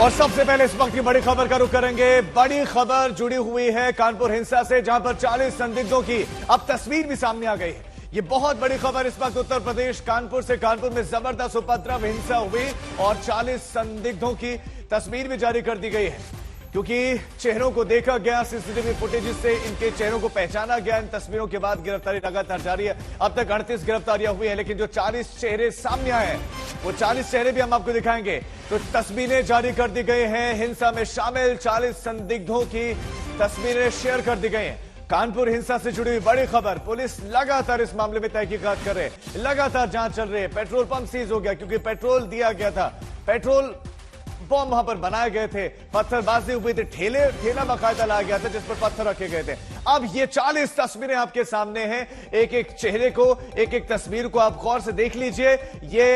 और सबसे पहले इस वक्त की बड़ी खबर का रुख करेंगे। बड़ी खबर जुड़ी हुई है कानपुर हिंसा से, जहां पर 40 संदिग्धों की अब तस्वीर भी सामने आ गई है। ये बहुत बड़ी खबर इस वक्त उत्तर प्रदेश कानपुर से। कानपुर में जबरदस्त उपद्रव हिंसा हुई और 40 संदिग्धों की तस्वीर भी जारी कर दी गई है, क्योंकि चेहरों को देखा गया, सीसीटीवी फुटेज से इनके चेहरों को पहचाना गया। इन तस्वीरों के बाद गिरफ्तारी लगातार जारी है। अब तक 38 गिरफ्तारियां हुई है, लेकिन जो 40 चेहरे सामने आए हैं वो 40 चेहरे भी हम आपको दिखाएंगे। तो तस्वीरें जारी कर दी गई हैं। हिंसा में शामिल 40 संदिग्धों की तस्वीरें शेयर कर दी गई हैं। कानपुर हिंसा से जुड़ी हुई बड़ी खबर। पुलिस लगातार इस मामले में तहकीकात कर रहे हैं, लगातार जांच चल रही है। पेट्रोल पंप सीज हो गया क्योंकि पेट्रोल दिया गया था, पेट्रोल बम वहां पर बनाए गए थे, पत्थरबाजी हुई थी, ठेला बाकायदा लाया गया था जिस पर पत्थर रखे गए थे। अब ये 40 तस्वीरें आपके सामने हैं। एक एक चेहरे को, एक एक तस्वीर को आप गौर से देख लीजिए। ये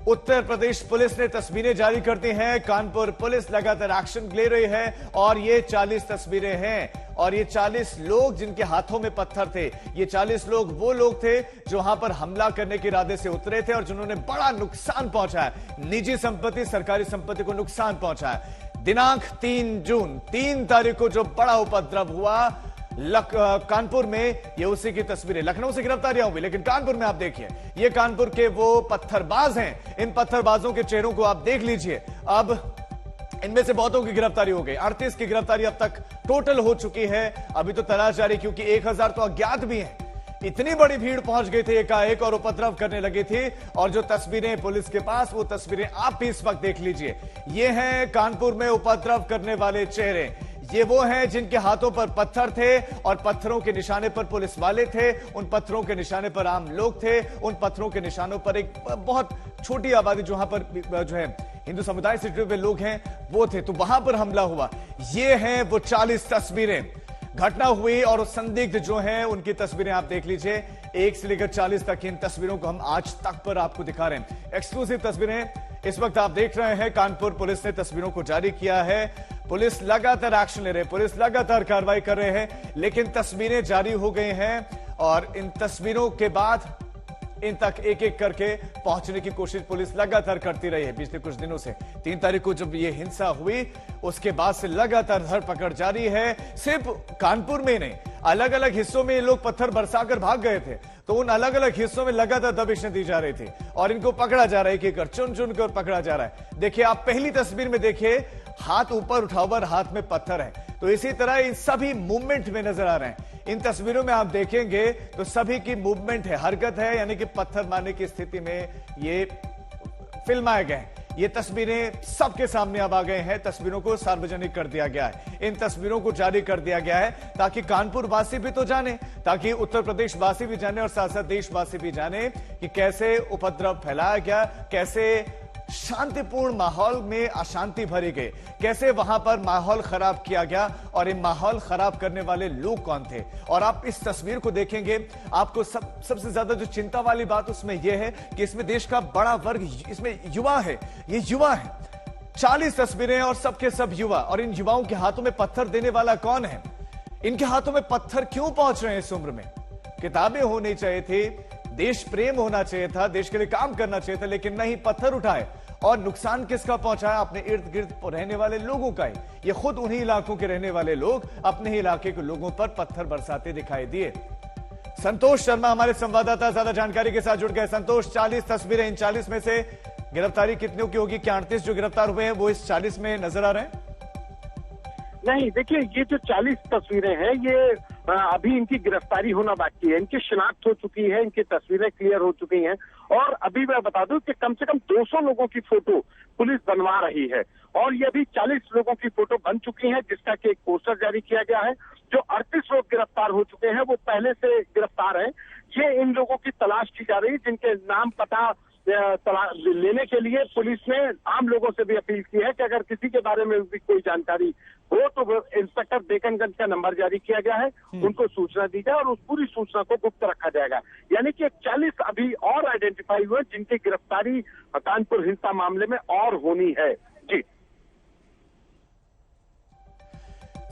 उत्तर प्रदेश पुलिस ने तस्वीरें जारी कर दी हैं। कानपुर पुलिस लगातार एक्शन ले रही है और ये 40 तस्वीरें हैं। और ये 40 लोग जिनके हाथों में पत्थर थे, ये 40 लोग वो लोग थे जो वहां पर हमला करने के इरादे से उतरे थे और जिन्होंने बड़ा नुकसान पहुंचाया, निजी संपत्ति, सरकारी संपत्ति को नुकसान पहुंचाया। दिनांक 3 जून, 3 तारीख को जो बड़ा उपद्रव हुआ कानपुर में, ये उसी की तस्वीरें। लखनऊ से गिरफ्तारियां हुई, लेकिन कानपुर में आप देखिए, ये कानपुर के वो पत्थरबाज हैं। इन पत्थरबाजों के चेहरों को आप देख लीजिए। अब इनमें से बहुतों की गिरफ्तारी हो गई। 38 की गिरफ्तारी अब तक टोटल हो चुकी है। अभी तो तलाश जारी, क्योंकि 1000 तो अज्ञात भी हैं। इतनी बड़ी भीड़ पहुंच गई थी एकाएक और उपद्रव करने लगी थी। और जो तस्वीरें पुलिस के पास, वो तस्वीरें आप भी इस वक्त देख लीजिए। ये हैं कानपुर में उपद्रव करने वाले चेहरे। ये वो हैं जिनके हाथों पर पत्थर थे और पत्थरों के निशाने पर पुलिस वाले थे, उन पत्थरों के निशाने पर आम लोग थे, उन पत्थरों के निशानों पर एक बहुत छोटी आबादी जहां पर जो है हिंदू समुदाय से जुड़े हुए लोग हैं वो थे, तो वहां पर हमला हुआ। ये हैं वो 40 तस्वीरें। घटना हुई और संदिग्ध जो हैं उनकी तस्वीरें आप देख लीजिए। 1 से लेकर 40 तक इन तस्वीरों को हम आज तक पर आपको दिखा रहे हैं। एक्सक्लूसिव तस्वीरें इस वक्त आप देख रहे हैं। कानपुर पुलिस ने तस्वीरों को जारी किया है। पुलिस लगातार एक्शन ले रहे हैं, पुलिस लगातार कार्रवाई कर रहे हैं, लेकिन तस्वीरें जारी हो गई हैं और इन तस्वीरों के बाद इन तक एक एक करके पहुंचने की कोशिश पुलिस लगातार करती रही है पिछले कुछ दिनों से। 3 तारीख को जब ये हिंसा हुई, उसके बाद से लगातार धरपकड़ जारी है। सिर्फ कानपुर में नहीं, अलग अलग हिस्सों में ये लोग पत्थर बरसाकर भाग गए थे, तो उन अलग अलग हिस्सों में लगातार दबिशें दी जा रही थी और इनको पकड़ा जा रहा है, एक एक चुन चुन कर पकड़ा जा रहा है। देखिए, आप पहली तस्वीर में देखिए, हाथ ऊपर उठा हुआ, हाथ में पत्थर है। तो इसी तरह इन सभी मूवमेंट में नजर आ रहे हैं। इन तस्वीरों में आप देखेंगे तो सभी की मूवमेंट है, हरकत है, यानी कि पत्थर मारने की स्थिति में ये फिल्माए गए। ये तस्वीरें सबके सामने अब आ गए हैं। तस्वीरों को सार्वजनिक कर दिया गया है, इन तस्वीरों को जारी कर दिया गया है ताकि कानपुर वासी भी तो जाने, ताकि उत्तर प्रदेश वासी भी जाने और साथ साथ देशवासी भी जाने कि कैसे उपद्रव फैलाया गया, कैसे शांतिपूर्ण माहौल में अशांति भरी गई, कैसे वहां पर माहौल खराब किया गया और ये माहौल खराब करने वाले लोग कौन थे। और आप इस तस्वीर को देखेंगे, आपको सबसे ज्यादा जो चिंता वाली बात उसमें यह है कि इसमें देश का बड़ा वर्ग, इसमें युवा है, ये युवा है। 40 तस्वीरें और सबके सब युवा, और इन युवाओं के हाथों में पत्थर देने वाला कौन है? इनके हाथों में पत्थर क्यों पहुंच रहे हैं इस उम्र में? किताबें होनी चाहिए थी, देश प्रेम होना चाहिए था, देश के लिए काम करना चाहिए था, लेकिन नहीं, पत्थर उठाए। और नुकसान किसका पहुंचाया? अपने इर्द गिर्द रहने वाले लोगों का ही। ये खुद उन्हीं इलाकों के रहने वाले लोग अपने ही इलाके के लोगों पर पत्थर बरसाते दिखाई दिए। संतोष शर्मा हमारे संवाददाता ज्यादा जानकारी के साथ जुड़ गए। संतोष, 40 तस्वीरें, इन 40 में से गिरफ्तारी कितनों की होगी? क्या 38 जो गिरफ्तार हुए हैं वो इस 40 में नजर आ रहे हैं? नहीं, देखिए, ये जो 40 तस्वीरें हैं, ये अभी इनकी गिरफ्तारी होना बाकी है। इनकी शिनाख्त हो चुकी है, इनकी तस्वीरें क्लियर हो चुकी हैं और अभी मैं बता दूं कि कम से कम 200 लोगों की फोटो पुलिस बनवा रही है और ये अभी 40 लोगों की फोटो बन चुकी है, जिसका कि एक पोस्टर जारी किया गया है। जो 38 लोग गिरफ्तार हो चुके हैं वो पहले से गिरफ्तार हैं। ये इन लोगों की तलाश की जा रही है, जिनके नाम पता लेने के लिए पुलिस ने आम लोगों से भी अपील की है कि अगर किसी के बारे में भी कोई जानकारी हो तो इंस्पेक्टर डेकनगंज का नंबर जारी किया गया है, उनको सूचना दी जाए और उस पूरी सूचना को गुप्त रखा जाएगा। यानी कि 40 अभी और आइडेंटिफाई हुए जिनकी गिरफ्तारी कानपुर हिंसा मामले में और होनी है। जी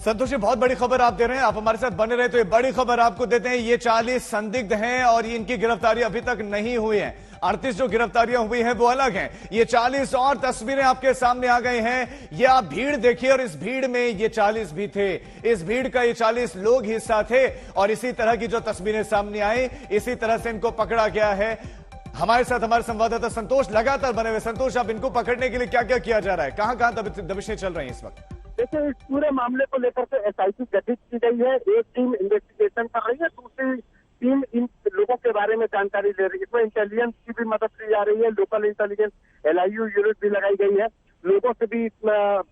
संतोष जी, बहुत बड़ी खबर आप दे रहे हैं, आप हमारे साथ बने रहे तो ये बड़ी खबर आपको देते हैं। ये 40 संदिग्ध हैं और इनकी गिरफ्तारी अभी तक नहीं हुई है। 38 जो गिरफ्तारियां हुई हैं वो अलग हैं। ये 40 और तस्वीरें आपके सामने आ गई हैं। ये आप भीड़ देखिए और इस भीड़ में ये 40 भी थे, इस भीड़ का ये 40 लोग हिस्सा थे और इसी तरह की जो तस्वीरें सामने आई इसी तरह से इनको पकड़ा गया है। हमारे साथ हमारे संवाददाता संतोष लगातार बने हुए। संतोष, अब इनको पकड़ने के लिए क्या क्या किया जा रहा है, कहां कहां दबिशें चल रही हैं इस वक्त? देखिए, इस पूरे मामले को लेकर के एसआईटी गठित की गई है। एक टीम इन्वेस्टिगेशन कर रही है, दूसरी टीम इन लोगों के बारे में जानकारी ले रही है। इसमें इंटेलिजेंस की भी मदद ली जा रही है, लोकल इंटेलिजेंस LIU यूनिट भी लगाई गई है। लोगों से भी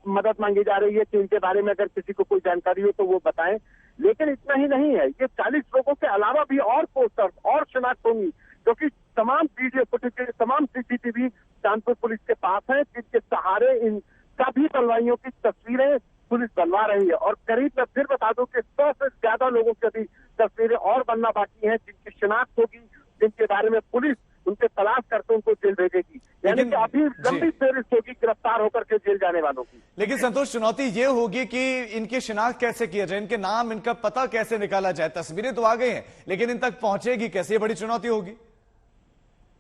मदद मांगी जा रही है कि इनके बारे में अगर किसी को कोई जानकारी हो तो वो बताएं। लेकिन इतना ही नहीं है, ये 40 लोगों के अलावा भी और पोस्टर्स और शिनाख्त होंगी, क्योंकि तमाम वीडियो फुटेज, तमाम CCTV कानपुर पुलिस के पास है, जिसके सहारे इन सभी बलवाइयों की तस्वीरें पुलिस बनवा रही है। और करीब मैं फिर बता दूं कि 100 से ज्यादा लोगों की अभी तस्वीरें और बनना बाकी हैं, जिनकी शिनाख्त होगी, जिनके बारे में पुलिस उनके तलाश करके उनको जेल भेजेगी। यानी कि अभी लंबी फेरिस्त होगी गिरफ्तार होकर के जेल जाने वालों की। लेकिन संतोष, चुनौती ये होगी कि इनकी शिनाख्त कैसे किया जाए, इनके नाम, इनका पता कैसे निकाला जाए। तस्वीरें तो आ गई हैं लेकिन इन तक पहुंचेगी कैसे, ये बड़ी चुनौती होगी।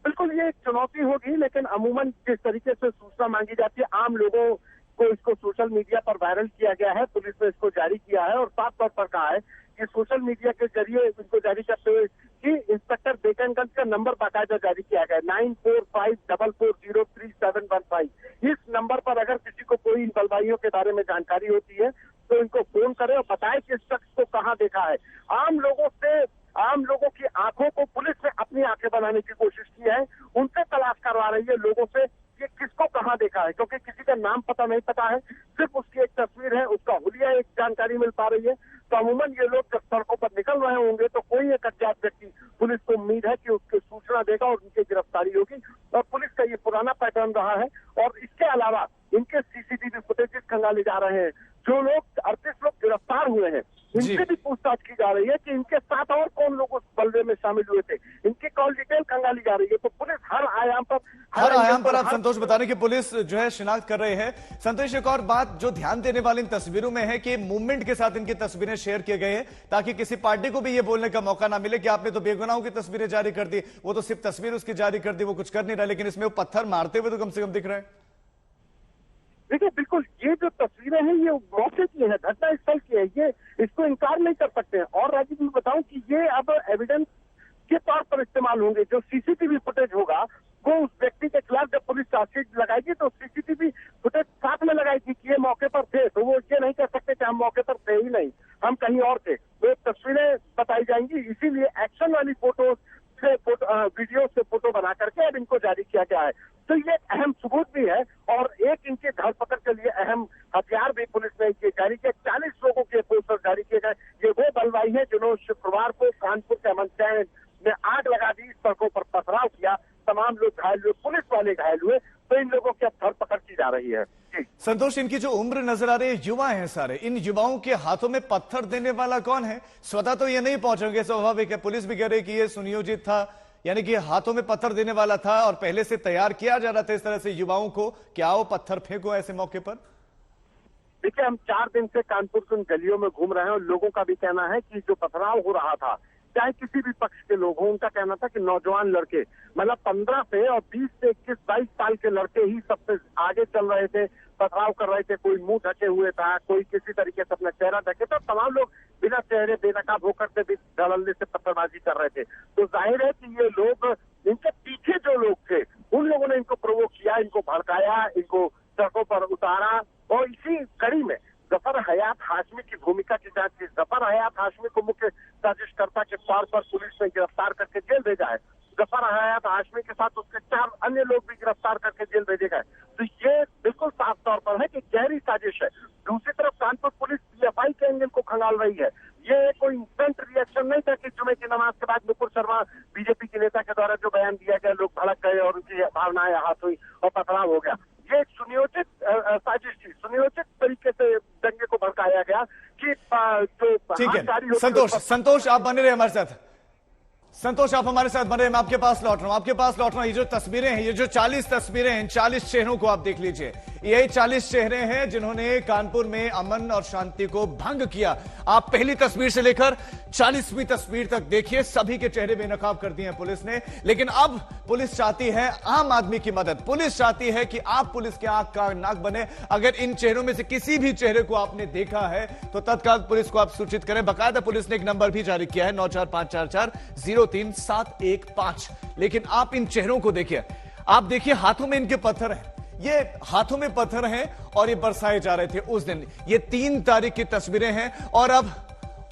बिल्कुल, ये एक चुनौती होगी, लेकिन अमूमन जिस तरीके से सूचना मांगी जाती है, आम लोगों को इसको सोशल मीडिया पर वायरल किया गया है, पुलिस ने इसको जारी किया है और साफ तौर पर कहा है कि सोशल मीडिया के जरिए इसको जारी करते हुए कि इंस्पेक्टर बेकनगंज का नंबर बाकायदा जारी किया गया है, 9454033715। इस नंबर पर अगर किसी को कोई इन बलवाइयों के बारे में जानकारी होती है तो इनको फोन करे और बताए कि इस शख्स को कहाँ देखा है। आम लोगों की आंखों को पुलिस ने अपनी आंखें बनाने की कोशिश की है, उनसे तलाश करवा रही है लोगों से कि किसको कहाँ देखा है, क्योंकि किसी का नाम पता नहीं पता है, सिर्फ उसकी एक तस्वीर है, उसका हुलिया एक जानकारी मिल पा रही है। तो अमूमन ये लोग जब सड़कों पर निकल रहे होंगे तो कोई एक अज्ञात व्यक्ति, पुलिस को उम्मीद है कि उसकी सूचना देगा और उनकी गिरफ्तारी होगी। और पुलिस का ये पुराना पैटर्न रहा है। और इसके अलावा इनके CCTV फुटेजेस खंगाले जा रहे हैं। जो लोग 38 लोग गिरफ्तार हुए हैं, इनसे भी पूछताछ की जा रही है कि इनके साथ और कौन लोग उस बलवे में शामिल हुए थे, इनकी कॉल डिटेल खंगाली जा रही है। तो पुलिस हर आयाम पर आप संतोष बता रहे कि पुलिस जो है शिनाख्त कर रही है। संतोष, एक और बात जो ध्यान देने वाली इन तस्वीरों में है कि मूवमेंट के साथ इनकी तस्वीरें शेयर किए गए हैं ताकि किसी पार्टी को भी ये बोलने का मौका ना मिले कि आपने तो बेगुनाहों की तस्वीरें जारी कर दी। वो तो सिर्फ तस्वीर उसकी जारी कर दी, वो कुछ कर नहीं रहा, लेकिन इसमें वो पत्थर मारते हुए तो कम से कम दिख रहे हैं। देखिए, बिल्कुल ये जो तस्वीरें हैं ये मौके की है, घटना स्थल की है, ये इसको इनकार नहीं कर सकते हैं। और राजीव, मैं बताऊं कि ये अब एविडेंस के तौर पर इस्तेमाल होंगे। जो CCTV फुटेज होगा वो उस व्यक्ति के खिलाफ जब पुलिस चार्जशीट लगाएगी तो CCTV फुटेज साथ में लगाएगी कि ये मौके पर थे, तो वो ये नहीं कह सकते कि हम मौके पर थे ही नहीं, हम कहीं और थे। वो तस्वीरें बताई जाएंगी, इसीलिए एक्शन वाली फोटोज से वीडियो से फोटो बना करके अब इनको जारी किया गया है। तो ये अहम सबूत भी है और एक इनके धरपकड़ के लिए अहम हथियार भी पुलिस ने ये जारी किया। 40 लोगों के पोस्टर जारी किए गए। ये वो बलवाई है जिन्होंने शुक्रवार को कानपुर के अमन चैन में आग लगा दी, सड़कों पर पथराव किया, तमाम लोग घायल हुए, पुलिस वाले घायल हुए। तो इन लोगों की अब धरपकड़ की जा रही है। संतोष, इनकी जो उम्र नजर आ रही है, युवा हैं सारे, इन युवाओं के हाथों में पत्थर देने वाला कौन है? स्वतः तो ये नहीं पहुंचेंगे, स्वाभाविक है। पुलिस भी कह रही कि ये सुनियोजित था, यानी कि हाथों में पत्थर देने वाला था और पहले से तैयार किया जा रहा था इस तरह से युवाओं को कि आओ पत्थर फेंको ऐसे मौके पर। देखिए, हम 4 दिन से कानपुर की उन गलियों में घूम रहे हैं और लोगों का भी कहना है कि जो पथराव हो रहा था, चाहे किसी भी पक्ष के लोग हों, उनका कहना था कि नौजवान लड़के, मतलब 15 से और 20 से 21-22 साल के लड़के ही सबसे आगे चल रहे थे, पथराव कर रहे थे। कोई मुंह ढके हुए था, कोई किसी तरीके से अपना चेहरा ढके, तो तमाम लोग बिना चेहरे बेनकाब होकर के भी धड़ल्ले से पत्थरबाजी कर रहे थे। तो जाहिर है कि ये लोग, इनके पीछे जो लोग थे, उन लोगों ने इनको प्रोवोक किया, इनको भड़काया, इनको सड़कों पर उतारा। और इसी कड़ी में जफर हयात हाशमी की भूमिका की जांच की। जफर हयात हाशमी को मुख्य साजिशकर्ता के तौर पर पुलिस ने गिरफ्तार करके जेल भेजा है। जफर हयात हाशमी के साथ उसके 4 अन्य लोग भी गिरफ्तार करके जेल भेजे गए। तो ये बिल्कुल साफ तौर पर है कि गहरी साजिश है। दूसरी तरफ कानपुर पुलिस PFI के एंगल को खंगाल रही है। ये कोई इंस्टेंट रिएक्शन नहीं था कि जुमे की नमाज के बाद नुपुर शर्मा बीजेपी के नेता के द्वारा जो बयान दिया गया, लोग भड़क गए और उनकी भावनाएं आहत हुई और पथराव हो गया। ये एक सुनियोजित साजिश थी, सुनियोजित तरीके से दंगे को भड़काया गया कि जो ठीक है। संतोष आप बने रहे हमारे साथ। संतोष आप हमारे साथ बने, मैं आपके पास लौट रहा हूं। ये जो तस्वीरें हैं, ये जो 40 तस्वीरें हैं, 40 चेहरों को आप देख लीजिए। यही 40 चेहरे हैं जिन्होंने कानपुर में अमन और शांति को भंग किया। आप पहली तस्वीर से लेकर 40वीं तस्वीर तक देखिए, सभी के चेहरे बेनकाब कर दिए हैं पुलिस ने। लेकिन अब पुलिस चाहती है आम आदमी की मदद। पुलिस चाहती है कि आप पुलिस के आंख का नाक बने। अगर इन चेहरों में से किसी भी चेहरे को आपने देखा है तो तत्काल पुलिस को आप सूचित करें। बाकायदा पुलिस ने एक नंबर भी जारी किया है 9454403715। लेकिन आप इन चेहरों को देखिए, आप देखिए हाथों में इनके पत्थर हैं, ये हाथों में पत्थर हैं और ये बरसाए जा रहे थे उस दिन। ये 3 तारीख की तस्वीरें हैं और अब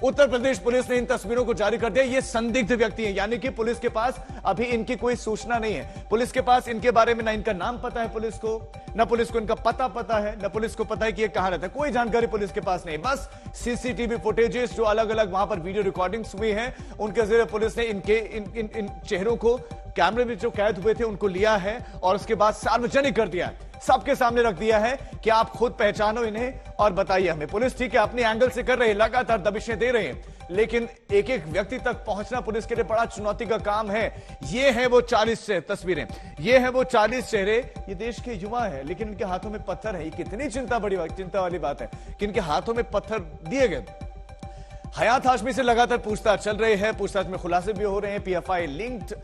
उत्तर प्रदेश पुलिस ने इन तस्वीरों को जारी कर दिया। ये संदिग्ध व्यक्ति हैं, यानी कि पुलिस के पास अभी इनकी कोई सूचना नहीं है। पुलिस के पास इनके बारे में ना इनका नाम पता है पुलिस को, ना पुलिस को इनका पता है, ना पुलिस को पता है कि ये कहां रहता है। कोई जानकारी पुलिस के पास नहीं। बस सीसीटीवी फुटेजेस जो अलग अलग वहां पर वीडियो रिकॉर्डिंग्स हुई हैं, उनके जरिए पुलिस ने इन चेहरों को कैमरे में जो कैद हुए थे उनको लिया है और उसके बाद सार्वजनिक कर दिया है, सबके सामने रख दिया है कि आप खुद पहचानो इन्हें और बताइए हमें। पुलिस ठीक है अपने एंगल से कर रही है, लगातार दबिशें दे रहे हैं, लेकिन एक एक व्यक्ति तक पहुंचना पुलिस के लिए बड़ा चुनौती का काम है। ये है वो 40 तस्वीरें, ये है वो 40 चेहरे। ये देश के युवा है लेकिन इनके हाथों में पत्थर है। ये कितनी चिंता वाली बात है कि इनके हाथों में पत्थर दिए गए। हयात हाशमी से लगातार पूछताछ चल रही है, पूछताछ में खुलासे भी हो रहे हैं, पीएफआई लिंक्ड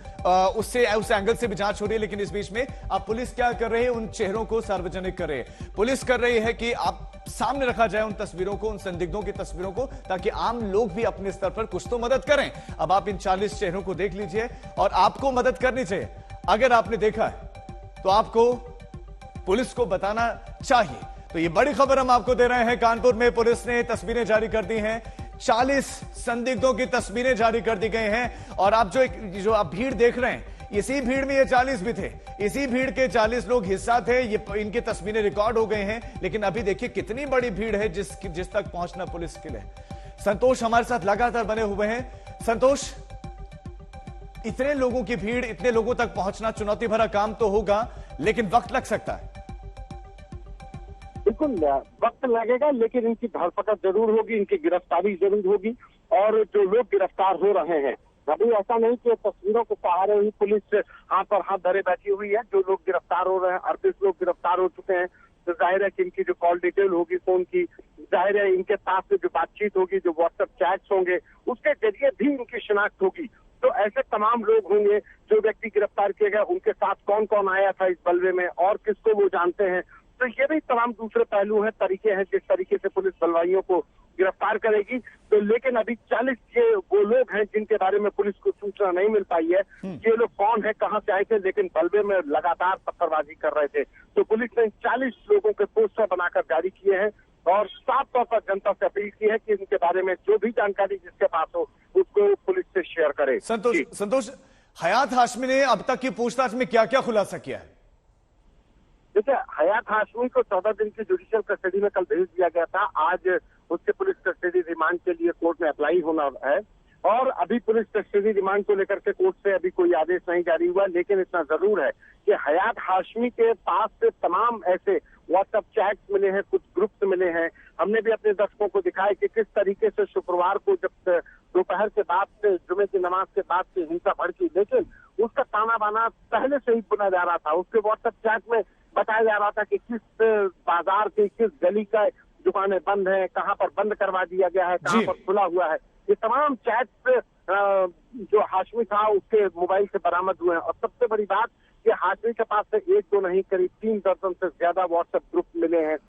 उस एंगल से भी जांच हो रही है। लेकिन इस बीच में अब पुलिस क्या कर रही है, उन चेहरों को सार्वजनिक कर रही है। पुलिस कर रही है कि आप सामने रखा जाए उन तस्वीरों को, उन संदिग्धों की तस्वीरों को, ताकि आम लोग भी अपने स्तर पर कुछ तो मदद करें। अब आप इन 40 चेहरों को देख लीजिए और आपको मदद करनी चाहिए। अगर आपने देखा है तो आपको पुलिस को बताना चाहिए। तो ये बड़ी खबर हम आपको दे रहे हैं। कानपुर में पुलिस ने तस्वीरें जारी कर दी हैं, 40 संदिग्धों की तस्वीरें जारी कर दी गई हैं। और आप जो आप भीड़ देख रहे हैं, इसी भीड़ में ये 40 भी थे, इसी भीड़ के 40 लोग हिस्सा थे। ये इनकी तस्वीरें रिकॉर्ड हो गए हैं। लेकिन अभी देखिए कितनी बड़ी भीड़ है जिस तक पहुंचना पुलिस के लिए। संतोष हमारे साथ लगातार बने हुए हैं। संतोष, इतने लोगों की भीड़, इतने लोगों तक पहुंचना चुनौती भरा काम तो होगा, लेकिन वक्त लग सकता है। बिल्कुल वक्त लगेगा, लेकिन इनकी धरपकड़ जरूर होगी, इनकी गिरफ्तारी जरूर होगी। और जो लोग गिरफ्तार हो रहे हैं, अभी ऐसा नहीं कि तस्वीरों के सहारे ही पुलिस हाथ पर हाथ धरे बैठी हुई है। जो लोग गिरफ्तार हो रहे हैं, 38 लोग गिरफ्तार हो चुके हैं। तो जाहिर है कि इनकी जो कॉल डिटेल होगी फोन की, जाहिर है इनके साथ से जो बातचीत होगी, जो व्हाट्सएप चैट्स होंगे, उसके जरिए भी इनकी शिनाख्त होगी। तो ऐसे तमाम लोग होंगे जो व्यक्ति गिरफ्तार किए गए, उनके साथ कौन कौन आया था इस बलवे में और किसको वो जानते हैं। तो ये भी तमाम दूसरे पहलू हैं, तरीके हैं जिस तरीके से पुलिस बलवाइयों को गिरफ्तार करेगी। तो लेकिन अभी 40 ये वो लोग हैं जिनके बारे में पुलिस को सूचना नहीं मिल पाई है। ये लोग कौन है, कहां से आए थे, लेकिन बलवे में लगातार पत्थरबाजी कर रहे थे। तो पुलिस ने 40 लोगों के पोस्टर बनाकर जारी किए हैं और साफ तौर पर जनता से अपील की है कि इनके बारे में जो भी जानकारी जिसके पास हो उसको पुलिस से शेयर करे। संतोष, हयात हाशमी ने अब तक की पूछताछ में क्या क्या खुलासा किया है? देखिए, हयात हाशमी को 14 दिन की जुडिशियल कस्टडी में कल भेज दिया गया था। आज उसके पुलिस कस्टडी रिमांड के लिए कोर्ट में अप्लाई होना है और अभी पुलिस कस्टडी रिमांड को लेकर के कोर्ट से अभी कोई आदेश नहीं जारी हुआ। लेकिन इतना जरूर है कि हयात हाशमी के पास से तमाम ऐसे व्हाट्सएप चैट्स मिले हैं, कुछ ग्रुप्स मिले हैं। हमने भी अपने दर्शकों को दिखाया कि किस तरीके से शुक्रवार को जब दोपहर के बाद से, जुमे की नमाज के बाद से हिंसा भड़की, लेकिन उसका ताना बाना पहले से ही बुना जा रहा था। उसके व्हाट्सएप चैट में बताया जा रहा था कि किस बाजार की, किस गली का दुकानें बंद हैं, कहां पर बंद करवा दिया गया है, कहां पर खुला हुआ है। ये तमाम चैट्स जो हाशमी था उसके मोबाइल से बरामद हुए हैं। और सबसे बड़ी बात कि हाशमी के पास से 1 2 नहीं, करीब 3 दर्जन से ज्यादा व्हाट्सएप ग्रुप मिले हैं।